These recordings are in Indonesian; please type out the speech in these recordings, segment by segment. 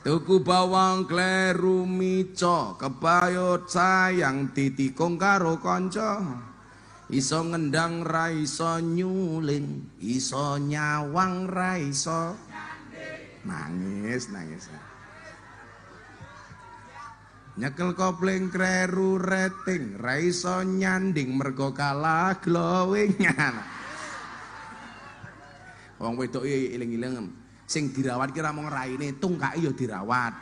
Tuku bawang kleru mico, kebayut sayang titikung karo konco. Iso ngendang ra iso nyuling, iso nyawang ra iso nangis. Nyekel kopling kleru rating, ra iso nyanding mergo kalah glowing. Wong wedok iling-iling sing dirawat kira mung raine, tungkake ya dirawat.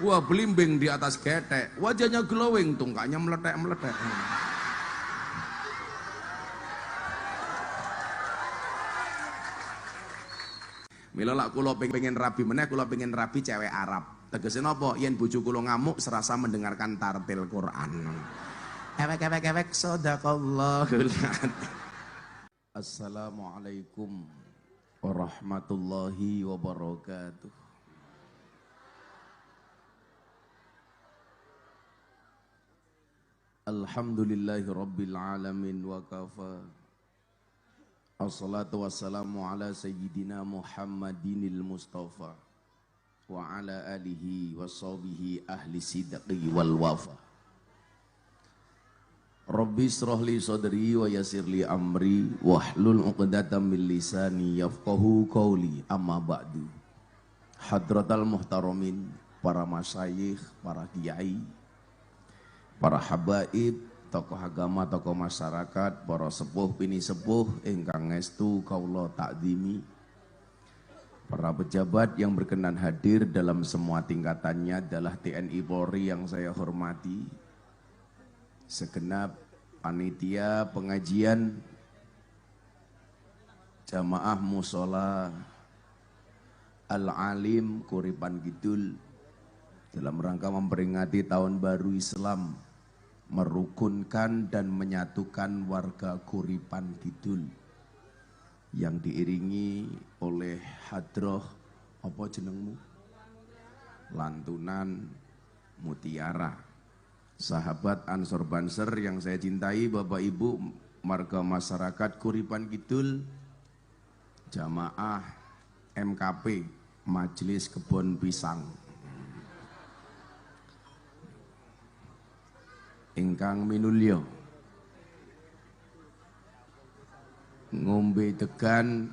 Wah, belimbing di atas getek, wajahnya glowing, tungkaknya meletek-meletek. Mila lak kula pengen rabi meneh, kula pengen rabi cewek Arab. Tegese napa? Yen bojo kula ngamuk serasa mendengarkan tartil Quran. Ewek sadaqallahul adzim. Assalamualaikum warahmatullahi wabarakatuh. Alhamdulillahi rabbil alamin wa kafa. Assalatu wassalamu ala sayyidina Muhammadinil Mustafa wa ala alihi wa sahbihi ahli sidqi wal wafa. Rabbi israh li sadri wa yassir li amri wahlul 'uqdatam min lisani yafqahu qawli. Amma ba'du. Hadratal muhtaramin, para masyayikh, para kiai, para habaib, tokoh agama, tokoh masyarakat, para sepuh pini sepuh ingkang ngestu kaula takzimi, para pejabat yang berkenan hadir dalam semua tingkatannya adalah TNI Polri yang saya hormati, segenap panitia pengajian jamaah musola Al-Alim Kuripan Kidul dalam rangka memperingati tahun baru Islam, merukunkan dan menyatukan warga Kuripan Kidul yang diiringi oleh hadroh apa jenengmu? Lantunan Mutiara. Sahabat Ansor Banser yang saya cintai, Bapak Ibu, marga masyarakat Kuripan Kidul, jamaah MKP Majelis Kebon Pisang ingkang minulya, ngombe degan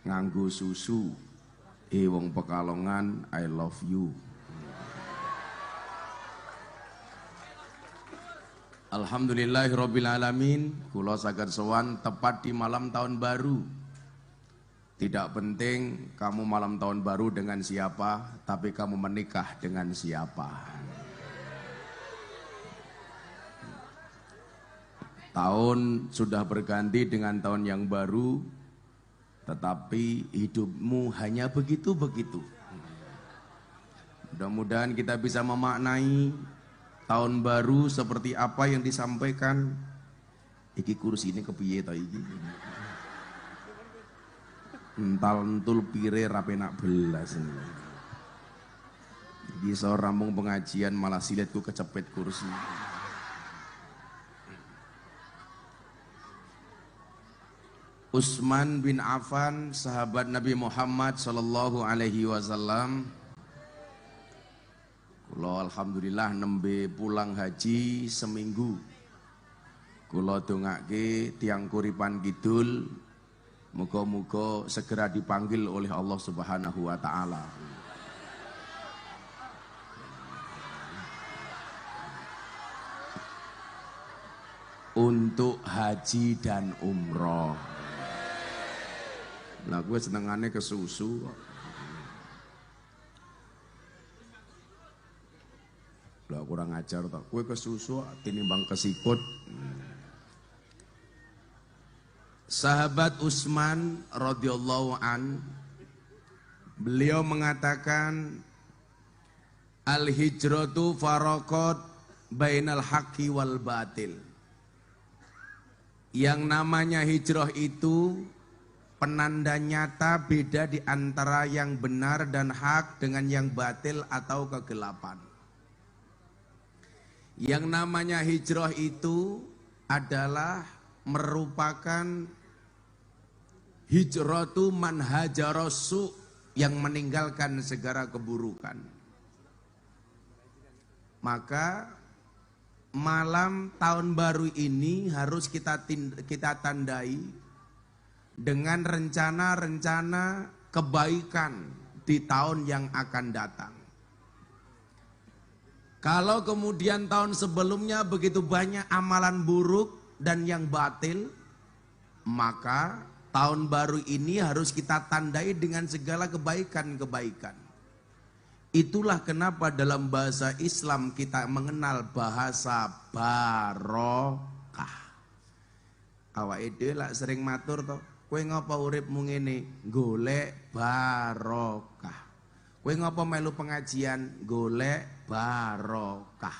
nganggo susu, wong Pekalongan I love you. Alhamdulillahirabbil alamin. Kula saged sowan tepat di malam tahun baru. Tidak penting kamu malam tahun baru dengan siapa, tapi kamu menikah dengan siapa. Tahun sudah berganti dengan tahun yang baru, tetapi hidupmu hanya begitu-begitu. Mudah-mudahan kita bisa memaknai tahun baru seperti apa yang disampaikan. Iki kursi ini kepiye ta iki? Ental-entul pire rapenak belas. Iki iso rampung pengajian malah siletku kecepet kursi. Utsman bin Affan, sahabat Nabi Muhammad sallallahu alaihi wasallam. Kula alhamdulillah nembe pulang haji seminggu. Kula dongake tiang Kuripan Kidul, muga-muga segera dipanggil oleh Allah Subhanahu wa taala. Untuk haji dan umroh. Lah gue senengannya ke susu. Lah kurang ajar tak, gue ke susu tinimbang ke siput. Sahabat Utsman radhiyallahu an, beliau mengatakan al-hijratu faraqat bainal haqqi wal batil. Yang namanya hijrah itu penanda nyata beda di antara yang benar dan hak dengan yang batil atau kegelapan. Yang namanya hijrah itu adalah merupakan hijratu man hajarasu, yang meninggalkan segala keburukan. Maka malam tahun baru ini harus kita tandai dengan rencana-rencana kebaikan di tahun yang akan datang. Kalau kemudian tahun sebelumnya begitu banyak amalan buruk dan yang batil, maka tahun baru ini harus kita tandai dengan segala kebaikan-kebaikan. Itulah kenapa dalam bahasa Islam kita mengenal bahasa barokah. Awake dhewe lak sering matur to, kowe ngapa uripmu ngene? Golek barokah. Kowe ngapa melu pengajian? Golek barokah.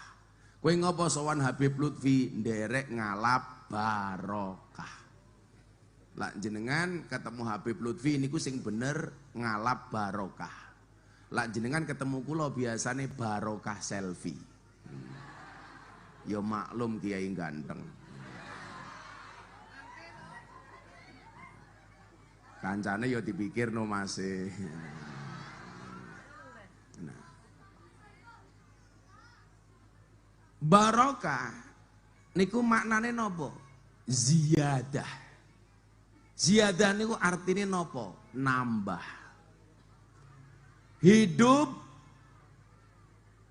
Kowe ngapa sowan Habib Lutfi? Nderek ngalap barokah. Lah jenengan ketemu Habib Lutfi niku sing bener ngalap barokah. Lah jenengan ketemu kula biasane barokah selfie. Ya maklum kiai ganteng. Kancane ya dipikir no masih. Nah. Barokah niku maknane napa? Ziyadah. Ziyadah niku artine napa? Nambah. Hidup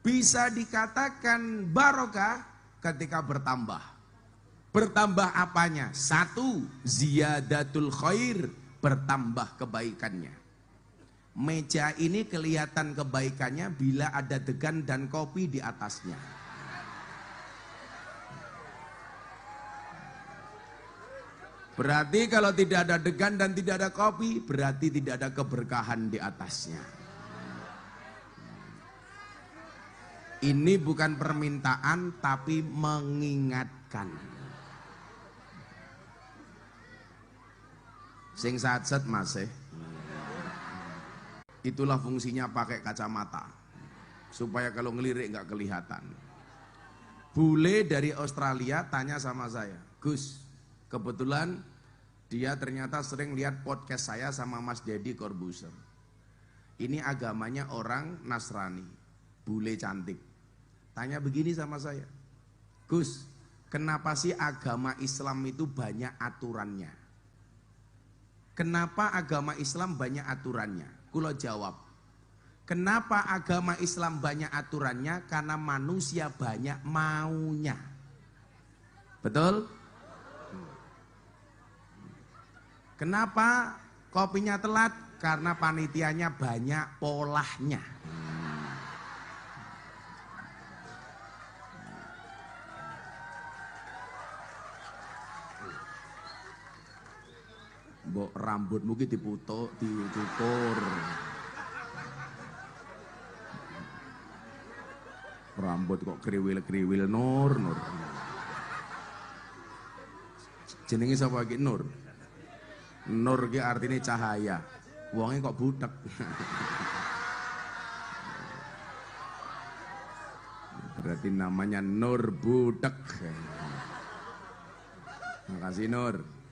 bisa dikatakan barokah ketika bertambah. Bertambah apanya? Satu, ziyadatul khair, bertambah kebaikannya. Meja ini kelihatan kebaikannya bila ada degan dan kopi di atasnya. Berarti kalau tidak ada degan dan tidak ada kopi, berarti tidak ada keberkahan di atasnya. Ini bukan permintaan tapi mengingatkan. Sing satset masih. Itulah fungsinya pakai kacamata. Supaya kalau ngelirik nggak kelihatan. Bule dari Australia tanya sama saya, Gus, kebetulan dia ternyata sering lihat podcast saya sama Mas Deddy Corbuzier. Ini agamanya orang Nasrani, bule cantik. Tanya begini sama saya, Gus, kenapa sih agama Islam itu banyak aturannya? Kenapa agama Islam banyak aturannya? Kulo jawab, kenapa agama Islam banyak aturannya? Karena manusia banyak maunya. Betul? Kenapa kopinya telat? Karena panitianya banyak polahnya. Mbok rambutmu ki dicukur. Rambut kok kriwil-kriwil Nur. Jenenge sapa iki Nur? Nur ki artine cahaya. Wonge kok butek. Berarti namanya Nur butek. Makasih Nur.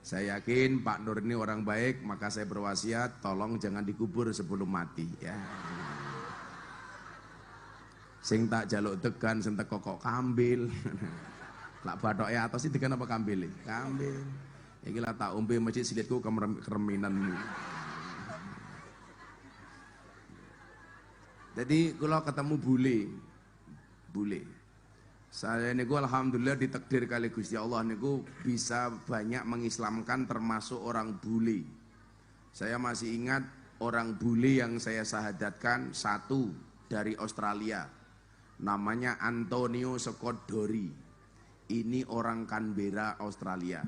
Saya yakin Pak Nur ini orang baik, maka saya berwasiat tolong jangan dikubur sebelum mati ya. Sing tak jaluk degan, sing teko kok kambil. Lak bathoke atos iki degan apa kambil? Kambil. Iki lah tak umpe masjid silitku kereminan. Jadi kalau ketemu bule. Saya niku alhamdulillah ditakdir kali Gusti Allah niku bisa banyak mengislamkan termasuk orang bule. Saya masih ingat orang bule yang saya sahadatkan, satu dari Australia. Namanya Antonio Scott Dory. Ini orang Canberra, Australia.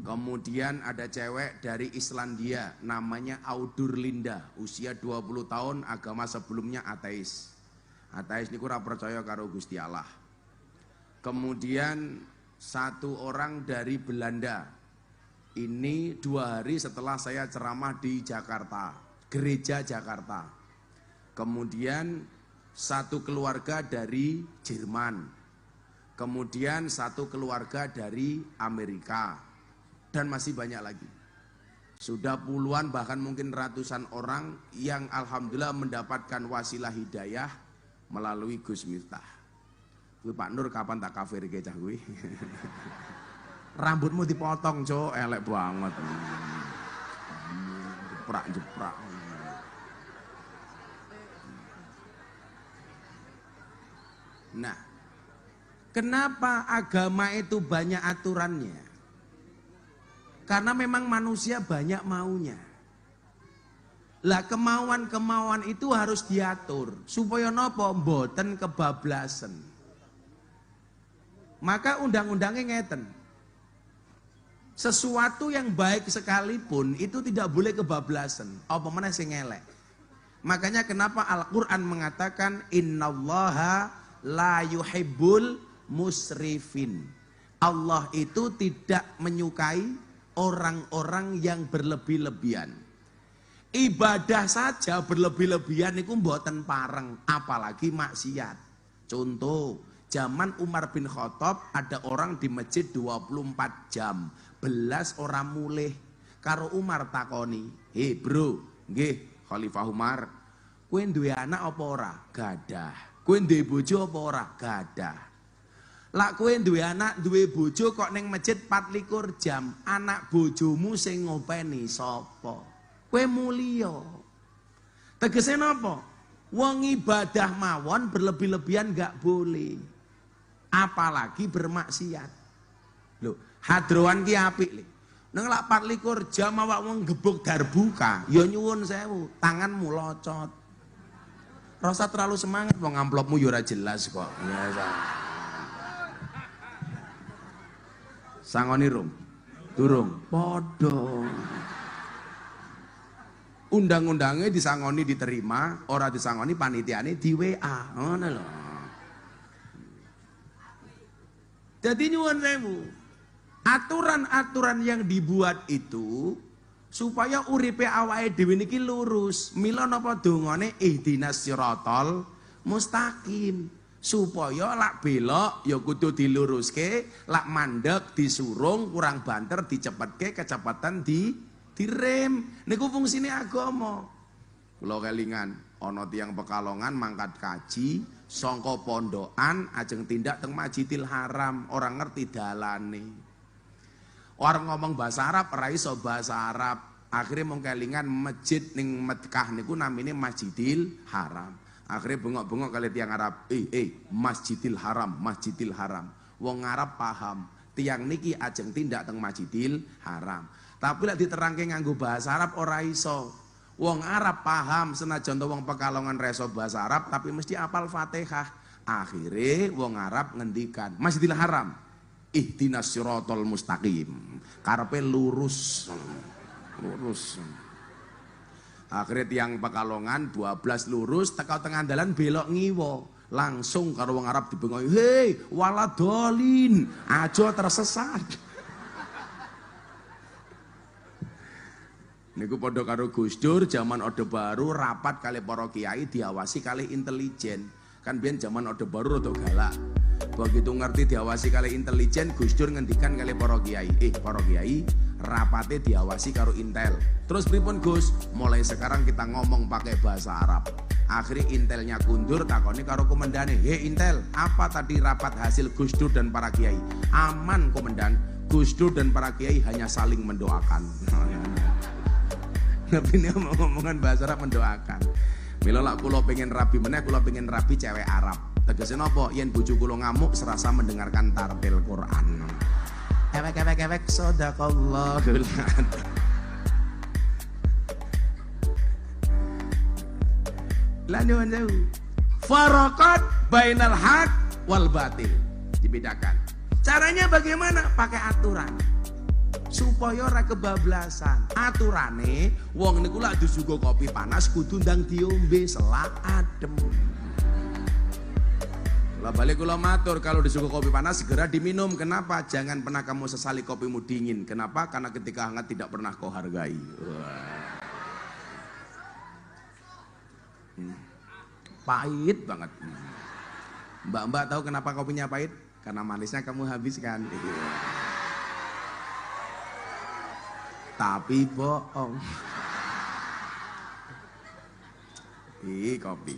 Kemudian ada cewek dari Islandia namanya Audur Linda, usia 20 tahun, agama sebelumnya ateis. Ateis niku ora percaya karo Gusti Allah. Kemudian satu orang dari Belanda. Ini 2 hari setelah saya ceramah di Jakarta, gereja Jakarta. Kemudian satu keluarga dari Jerman. Kemudian satu keluarga dari Amerika. Dan masih banyak lagi. Sudah puluhan bahkan mungkin ratusan orang yang alhamdulillah mendapatkan wasilah hidayah melalui Gus Miftah. Gue Pak Nur kapan tak kafir ke cah gue? Rambutmu dipotong cok, elek banget. Jeprak. Nah, kenapa agama itu banyak aturannya? Karena memang manusia banyak maunya. Lah kemauan-kemauan itu harus diatur supaya nopo mboten kebablasan. Maka undang-undangnya ngeten. Sesuatu yang baik sekalipun itu tidak boleh kebablasan. Apa meneh sing elek. Makanya kenapa Al-Qur'an mengatakan innallaha la yuhibbul musrifin. Allah itu tidak menyukai orang-orang yang berlebih-lebihan. Ibadah saja berlebih-lebihan itu mboten pareng, apalagi maksiat. Contoh, zaman Umar bin Khattab ada orang di masjid 24 jam, belas orang mulih. Karo Umar takoni, "Hei bro, nggih Khalifah Umar, kowe duwe anak apa ora?" "Gadah." "Kowe duwe bojo apa ora?" "Gadah." "Lak kowe duwe anak, duwe bojo kok ning masjid 24 jam, anak bojomu sing ngopeni sapa?" "Kowe mulya." Tegese napa? Wong ibadah mawon berlebih-lebihan enggak boleh. Apalagi bermaksiat. Lho, hadrowan ki apik lho. Nang lak 24 jam awak wong gebuk darbuka, ya nyuwun sewu, tanganmu locot. Rasa terlalu semangat wong amplopmu ya ora jelas kok. Biasa. Sangoni rum, durung, podo. Undang-undangnya disangoni diterima, ora disangoni panitiane di WA, ngono lho. Jadi nyuwun sewu, aturan-aturan yang dibuat itu supaya uripe awake dhewe niki lurus. Mila napa dongane ihdinas siratal mustaqim. Supaya lak belok ya kudu diluruske, lak mandek disurung, kurang banter dicepetke, kecepatan direm. Niku fungsine agama. Kula kelingan ana tiyang Pekalongan mangkat kaji sangka pondokan ajeng tindak teng Masjidil Haram, orang ngerti dalane. Orang ngomong bahasa Arab ora iso bahasa Arab. Akhirnya mung kelingan masjid ning Mekah niku namine Masjidil Haram. Akhirnya bengok-bengok kali tiang Arab, Masjidil Haram, Masjidil Haram. Wong Arab paham, tiang niki ajeng tindak teng Masjidil Haram. Tapi lek diterangke nganggo bahasa Arab ora iso. Wong Arab paham senajan to wong Pekalongan reso bahasa Arab tapi mesti apal Fatihah. Akhirnya wong Arab ngendikan, Masjidil Haram, ihdinas siratal mustaqim. Karepe lurus. Lurus. Akhirnya tiang Pekalongan 12 lurus teka tengah dalan belok ngiwo. Langsung karo wong Arab dibengoki, "Hei, waladolin, aja tersesat." Niku padha karo Gus Dur zaman Orde Baru rapat kali para kiai diawasi kali intelijen. Kan biyen zaman Orde Baru rada galak. Begitu ngerti diawasi kali intelijen, Gus Dur ngendikan kali para kiai, rapate diawasi karo Intel. Terus pripun Gus? Mulai sekarang kita ngomong pakai bahasa Arab. Akhirnya Intelnya kundur takoni karo komandane, "Hei Intel, apa tadi rapat hasil Gus Dur dan para kiai?" "Aman komandan, Gus Dur dan para kiai hanya saling mendoakan." Tapi ini ngomong-ngomongan bahasa Arab mendoakan. Mila lak kula pengen rabi meneh, kula pengen rabi cewek Arab. Tegese napa? Yen bojo kula ngamuk serasa mendengarkan tartil Quran. Ewek sadaqallahul adzim. Lanjut jauh. Faraqat bainal haq wal batil. Dibedakan. Caranya bagaimana? Pakai aturan. Supaya ora kebablasan. Aturane wong niku lak disuguh kopi panas kudu ndang diombe selak adem. Lah balik kula matur, kalau disuguh kopi panas segera diminum. Kenapa? Jangan pernah kamu sesali kopimu dingin. Kenapa? Karena ketika hangat tidak pernah kau hargai. Pahit banget. Mbak-mbak tahu kenapa kopinya pahit? Karena manisnya kamu habiskan. tapi bohong. Kopi.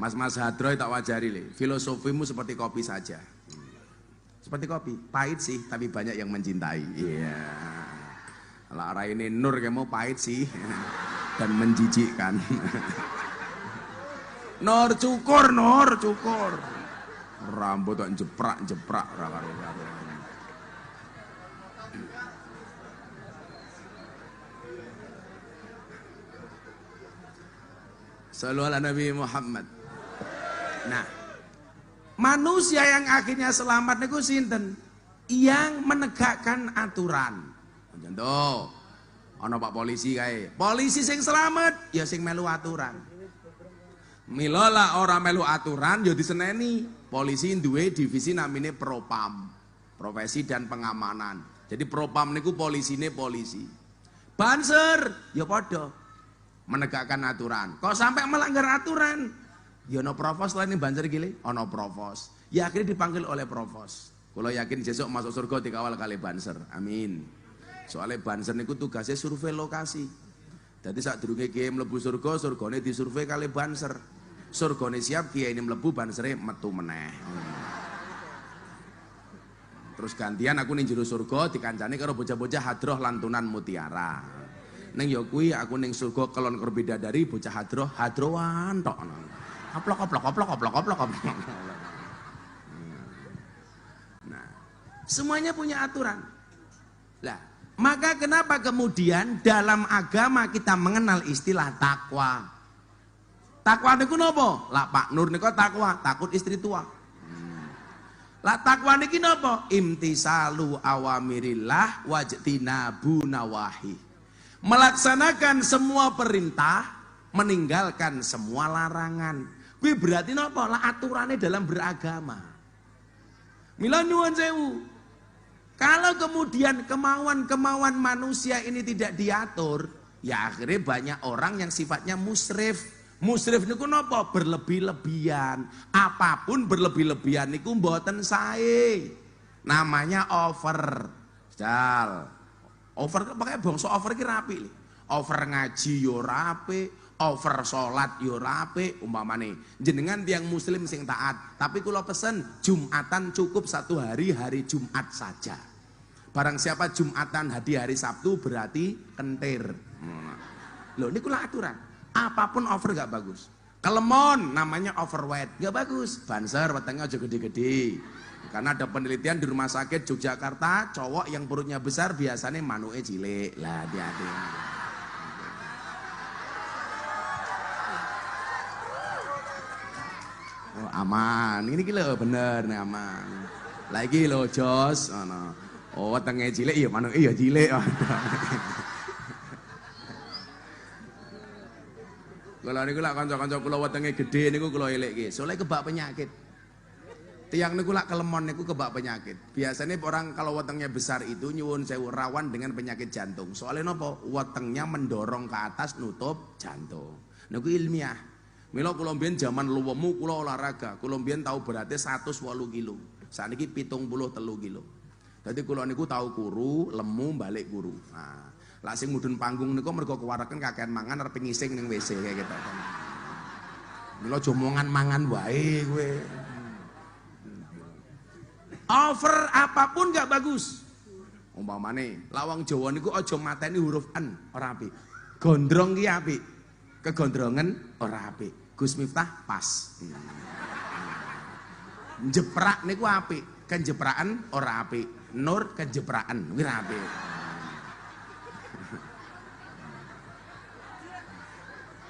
Mas Hadroy tak wajari le. Filosofimu seperti kopi saja. Seperti kopi, pahit sih, tapi banyak yang mencintai. Iya. Kalau arah ini Nur kayak mau pahit sih dan menjijikkan. Nur cukur. Rambut kok jeprak karo-karo. Sallu ala Nabi Muhammad. Nah, manusia yang akhirnya selamat niku sinten? Yang menegakkan aturan. Contoh, ana Pak polisi kae. Polisi sing selamat ya sing melu aturan. Mila lah ora melu aturan ya diseneni. Polisi duwe divisi namine Propam, Profesi dan Pengamanan. Jadi Propam niku polisine polisi. Banser ya padha menegakkan aturan. Kok sampai melanggar aturan? Ya ono provos lain banser gile, ono provos. Ya akhirnya dipanggil oleh provos. Kalau yakin besok masuk surga dikawal kali banser. Amin. Soalnya banser niku tugasnya survei lokasi. Jadi saat durunge kiai mlebu surga, surgane disurvei kali banser. Surgane siap, kiai ini mlebu, bansere metu meneh. Terus gantian aku ning jero surga dikancani karo bocah-bocah hadroh lantunan mutiara. Neng yo kuwi aku ning surga kelon karo bidadari bocah hadrohan tok. Oplok. Nah, semuanya punya aturan. Lah, maka kenapa kemudian dalam agama kita mengenal istilah takwa? Takwa niku napa? Lah Pak Nur niku takwa, takut istri tua. Lah takwa niki napa? Imtisalu awamirillah wajtinabu nawahi. Melaksanakan semua perintah, meninggalkan semua larangan. Kuwi berarti napa? Lah aturannya dalam beragama. Mila nyuwun sewu. Kalau kemudian kemauan-kemauan manusia ini tidak diatur, ya akhirnya banyak orang yang sifatnya musrif. Musrif niku napa? Berlebih-lebihan. Apapun berlebih-lebihan niku mboten sae. Namanya over. Jal. Over pakai bangsa over ki rapi. Over ngaji yo rapi, over salat yo rapi umpamane. Jenengan tiang muslim sing taat, tapi kula pesen Jumatan cukup satu hari Jumat saja. Barang siapa Jumatan hari Sabtu berarti kentir. Loh ini kula aturan. Apapun over gak bagus. Kelemon namanya overweight, gak bagus. Banser wetenge aja gede-gede. Karena ada penelitian di rumah sakit Yogyakarta, cowok yang perutnya besar biasanya manuke cilik. Lah hati-hati. Oh, aman. Ini lho bener nih aman. Lagi lho Jos, oh wetenge cilik ya manuke ya cilik. Kalau niku lak kanca-kanca kula wetenge gedhe niku kula elekke. Soalnya kebak penyakit. Tiang niku lak kelemon niku kebak penyakit. Biasanya orang kalau wetengnya besar itu nyuwun sewu rawan dengan penyakit jantung. Soalnya napa? Wetengnya mendorong ke atas nutup jantung. Niku ilmiah. Mila kula mbiyen jaman luwemu kula olahraga. Kula mbiyen tau berarti 108 kilo. Saniki 73 kilo. Dadi kula niku tau kuru, lemu balik kuru. Nah, lak sing mudhun panggung niku mergo kewareken kakean mangan arep ngising ning WC kayak gitu. Mila jomongan mangan wae kowe. Over apapun gak bagus. Umpamane lawang Jawa niku aja mateni huruf N, ora apik. Gondrong ki apik. Kegondrongan ora apik. Gus Miftah pas. Jeprak niku apik. Kenjeprakan ora apik. Nur kejeprakan kuwi ora apik.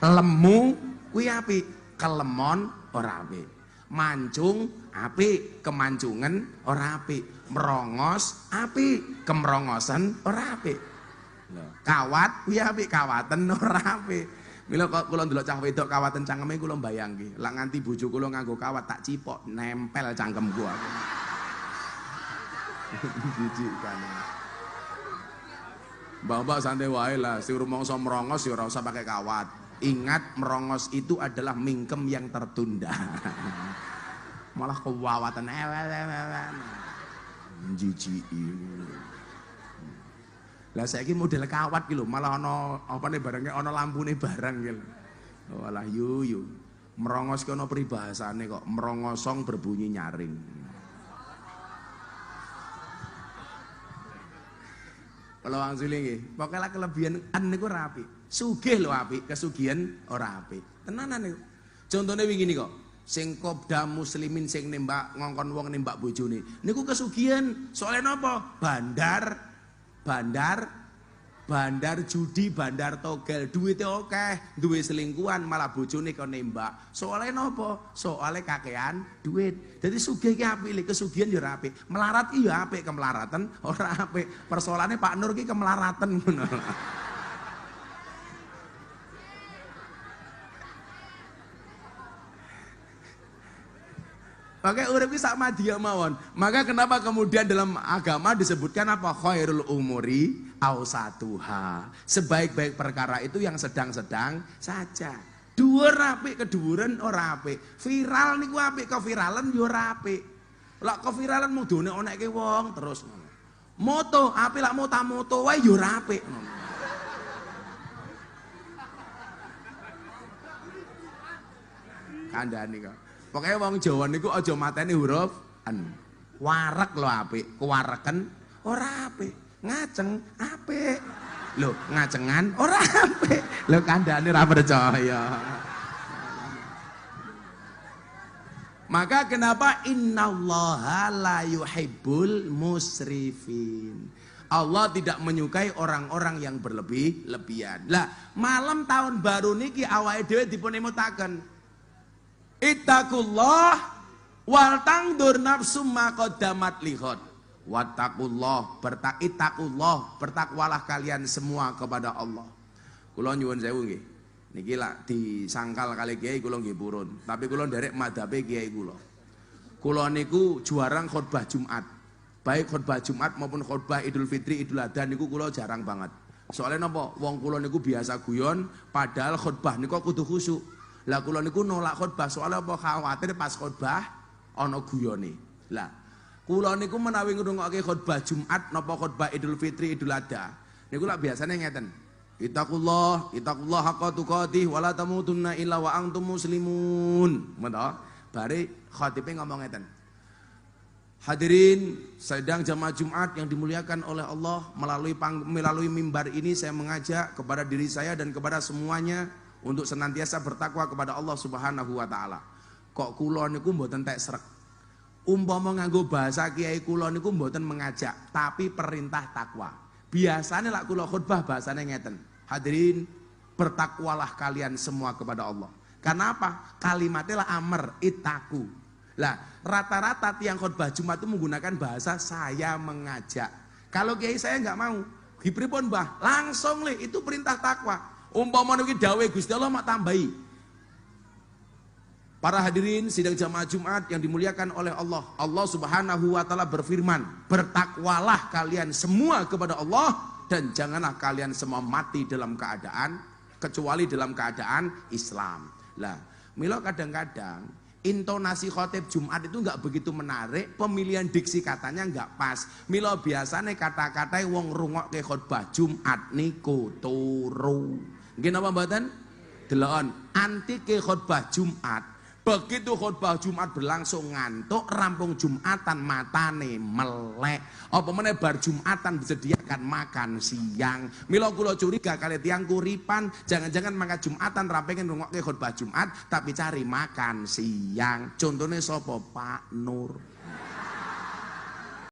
Lemu kuwi apik. Kelemon ora apik. Mancung apik, kemancungan ora apik. Merongos apik, kemrongosan ora apik. Kawat kuwi apik, kawaten ora apik. Mila kok kula ndelok cah wedok kawaten cangkeme kula mbayangke, lak nganti bojo kula nganggo kawat tak cipok nempel cangkemku aku. Jijik kan. Mbak-mbak santai wae lah, sing rumangsa merongos ya ora usah pakai kawat. Ingat merongos itu adalah mingkem yang tertunda. Malah kewawatan jijik. Lah saiki model kawat ki lho, malah ana apane barangnya ana lampune barang ki lho. Walah yuyu. Merongos ki ana peribahasane kok, merongosong berbunyi nyaring. Kalau wong sule nggih, pokoke kelebihan niku ora apik. Sugih lho apik, kesugihan ora apik. Tenanan niku. Contone wingi kok, sing Kopda Muslimin sing nembak ngongkon wong nembak bojone. Niku kesugihan. Soalnya napa? Bandar judi, bandar togel, duwite akeh, duwe selingkuhan malah bojone kok nembak. Soale napa? Soale kakean duit. Jadi sugih ki apik, kesugihan ya ora apik. Melarat ki ya apik, kemelaratan ora apik. Persoalane Pak Nur ki kemelaratan ngono. Pakai urip ki sak madya mawon. Maka kenapa kemudian dalam agama disebutkan apa? Khairul umuri awsatuha. Sebaik-baik perkara itu yang sedang-sedang saja. Dhuwur apik, kedhuwuran ora apik. Viral niku apik, keviralan yo ora apik. Lak keviralan mudune onekke wong terus ngono. Moto apik lak moto wae yo ora apik ngono. Kandhane kok. Pokoknya wong Jawa niku aja mateni huruf an. Warek lho apik, kuwareken ora apik. Ngajeng apik. Lho, ngacengan ora apik. Lho kandhane ora percaya. Maka kenapa innallaha la yuhibbul musrifin. Allah tidak menyukai orang-orang yang berlebih-lebihan. Lah, malam tahun baru niki awake dhewe dipun emutaken. Ittaqullah wal tangdur nafsum ma qaddamat lighad. Wattaqullah, bertakwalah kalian semua kepada Allah. Kula nyuwun sewu nggih. Niki lak disangkal kali kiai kula nggih purun, tapi kula nderek madhabe kiai kula. Kula niku juarang khutbah Jumat. Baik khutbah Jumat maupun khutbah Idul Fitri, Idul Adha niku kula jarang banget. Soalnya napa? Wong kula niku biasa guyon, padahal khutbah niku kudu khusyuk. Lah kula niku nolak khutbah soalnya apa khawatir pas khutbah ana guyone. Lah kula niku menawi ngrungokke khutbah Jumat napa khutbah Idul Fitri Idul Adha niku lak biasane ngeten. Ittaqullah haqqa tuqatih wa la tamutunna illa wa antum muslimun. Menta bare khatibe ngomong ngeten. Hadirin sedang jamaah Jumat yang dimuliakan oleh Allah, melalui mimbar ini saya mengajak kepada diri saya dan kepada semuanya untuk senantiasa bertakwa kepada Allah Subhanahu wa taala. Kok kula niku mboten tek srek. Umpama nganggo bahasa kiai kula niku mboten mengajak, tapi perintah takwa. Biasane lak kula khutbah bahasane ngeten. Hadirin, bertakwalah kalian semua kepada Allah. Karena apa? Kalimatnya lah amr, itaku. Lah, rata-rata tiang khutbah Jumat itu menggunakan bahasa saya mengajak. Kalau kiai saya nggak mau, gipripun Mbah, langsung itu perintah takwa. Umpama niki dawuh Gusti Allah mak tambahi. Para hadirin sidang jamaah Jumat yang dimuliakan oleh Allah. Allah Subhanahu wa taala berfirman, "Bertakwalah kalian semua kepada Allah dan janganlah kalian semua mati dalam keadaan kecuali dalam keadaan Islam." Lah, mila kadang-kadang intonasi khotib Jumat itu enggak begitu menarik, pemilihan diksi katanya enggak pas. Mila biasane kata-kata wong rungokke khotbah Jumat niku turu. Nggih napa mboten? Delokon, anti ke khotbah Jumat. Begitu khotbah Jumat berlangsung ngantuk, rampung Jumatan matane melek. Apa meneh bar Jumatan disediakan makan siang. Mila kula curiga kali tiyang kuripan, jangan-jangan makan Jumatan ra pengen ngrungokke khotbah Jumat, tapi cari makan siang. Contohnya sapa? Pak Nur.